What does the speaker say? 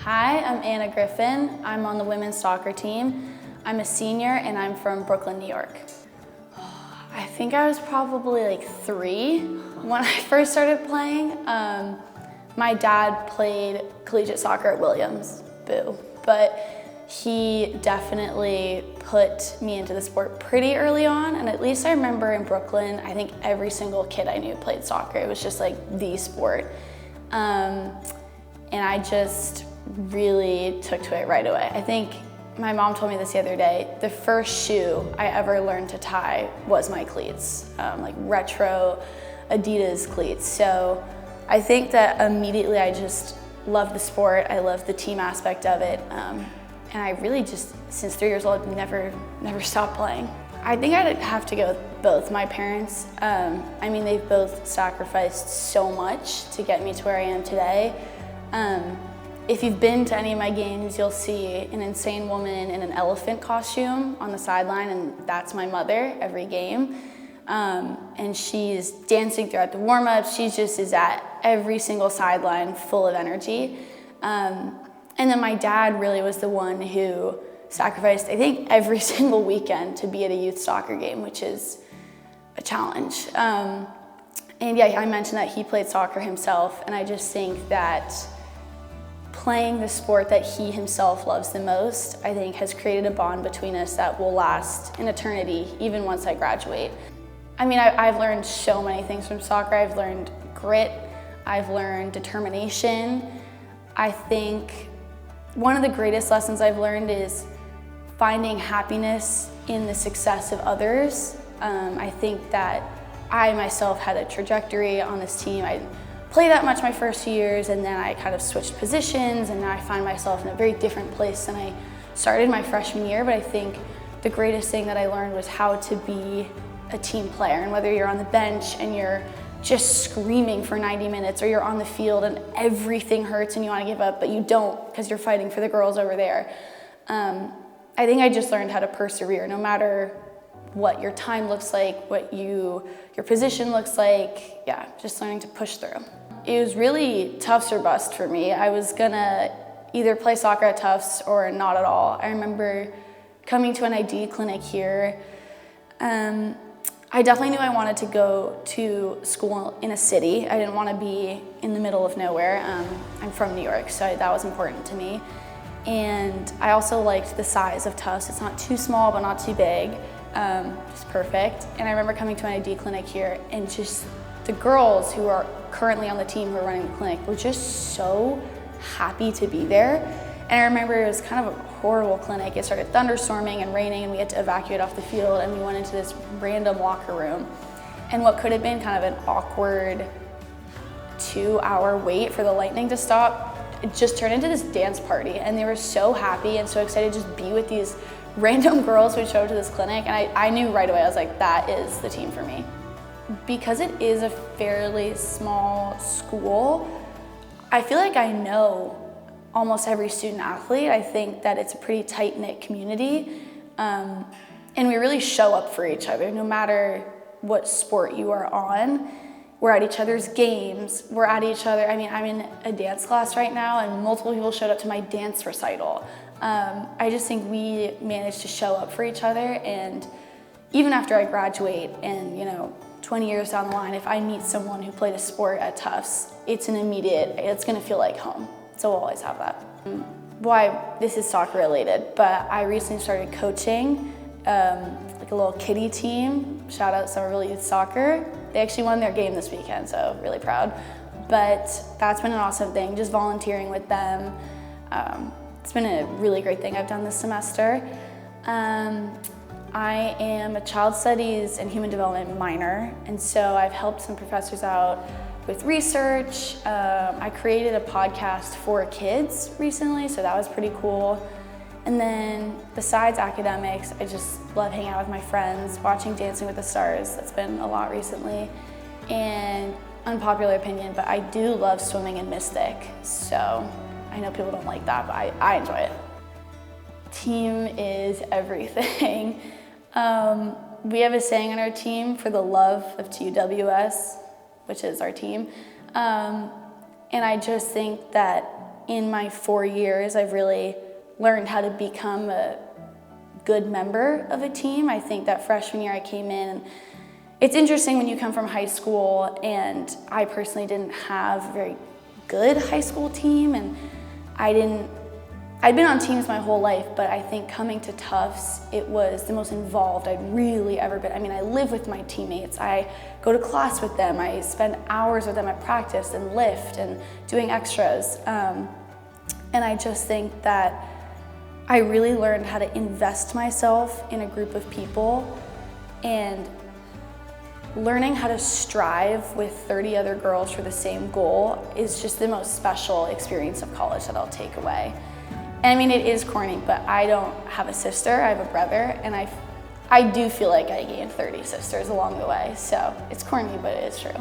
Hi, I'm Anna Griffin. I'm on the women's soccer team. I'm a senior and I'm from Brooklyn, New York. I think I was probably like 3 when I first started playing. My dad played collegiate soccer at Williams, boo. But he definitely put me into the sport pretty early on, and at least I remember in Brooklyn, I think every single kid I knew played soccer. It was just like the sport. And I just really took to it right away. I think my mom told me this the other day, the first shoe I ever learned to tie was my cleats, like retro Adidas cleats. So I think that immediately I just loved the sport, I loved the team aspect of it, and I really just, since 3 years old, never stopped playing. I think I'd have to go with both my parents. I mean, they've both sacrificed so much to get me to where I am today. If you've been to any of my games, you'll see an insane woman in an elephant costume on the sideline, and that's my mother every game. And she's dancing throughout the warm-ups. She just is at every single sideline full of energy. And then my dad really was the one who sacrificed, I think, every single weekend to be at a youth soccer game, which is a challenge. And yeah, I mentioned that he played soccer himself, and I just think that playing the sport that he himself loves the most, I think, has created a bond between us that will last an eternity, even once I graduate. I mean, I've learned so many things from soccer. I've learned grit, I've learned determination. I think one of the greatest lessons I've learned is finding happiness in the success of others. I think that I myself had a trajectory on this team. I didn't play that much my first few years, and then I kind of switched positions, and now I find myself in a very different place than I started my freshman year. But I think the greatest thing that I learned was how to be a team player, and whether you're on the bench and you're just screaming for 90 minutes, or you're on the field and everything hurts and you want to give up, but you don't because you're fighting for the girls over there. I think I just learned how to persevere no matter what your time looks like, what your position looks like. Yeah, just learning to push through. It was really Tufts or bust for me. I was gonna either play soccer at Tufts or not at all. I remember coming to an ID clinic here. I definitely knew I wanted to go to school in a city. I didn't want to be in the middle of nowhere. I'm from New York, so that was important to me. And I also liked the size of Tufts. It's not too small, but not too big, just perfect. And I remember coming to an ID clinic here, and just the girls who are currently on the team who are running the clinic were just so happy to be there. And I remember it was kind of a horrible clinic. It started thunderstorming and raining, and we had to evacuate off the field, and we went into this random locker room. And what could have been kind of an awkward 2-hour wait for the lightning to stop, it just turned into this dance party, and they were so happy and so excited to just be with these random girls who showed up to this clinic, and I knew right away, I was like, that is the team for me. Because it is a fairly small school, I feel like I know almost every student athlete. I think that it's a pretty tight-knit community, and we really show up for each other no matter what sport you are on. We're at each other's games, we're at each other. I mean, I'm in a dance class right now, and multiple people showed up to my dance recital. I just think we managed to show up for each other, and even after I graduate and 20 years down the line, if I meet someone who played a sport at Tufts, it's gonna feel like home. So we'll always have that. This is soccer related, but I recently started coaching like a little kiddie team. Shout out Somerville Youth Soccer. They actually won their game this weekend, so really proud. But that's been an awesome thing, just volunteering with them. It's been a really great thing I've done this semester. I am a child studies and human development minor, and so I've helped some professors out with research. I created a podcast for kids recently, so that was pretty cool. And then besides academics, I just love hanging out with my friends, watching Dancing with the Stars. That's been a lot recently. And unpopular opinion, but I do love swimming in Mystic. So I know people don't like that, but I enjoy it. Team is everything. We have a saying on our team, for the love of TUWS, which is our team. And I just think that in my 4 years, I've really learned how to become a good member of a team. I think that freshman year I came in, and it's interesting when you come from high school, and I personally didn't have a very good high school team, and I'd been on teams my whole life, but I think coming to Tufts, it was the most involved I'd really ever been. I mean, I live with my teammates. I go to class with them. I spend hours with them at practice and lift and doing extras. And I just think that I really learned how to invest myself in a group of people, and learning how to strive with 30 other girls for the same goal is just the most special experience of college that I'll take away. And I mean, it is corny, but I don't have a sister, I have a brother, and I do feel like I gained 30 sisters along the way. So it's corny, but it is true.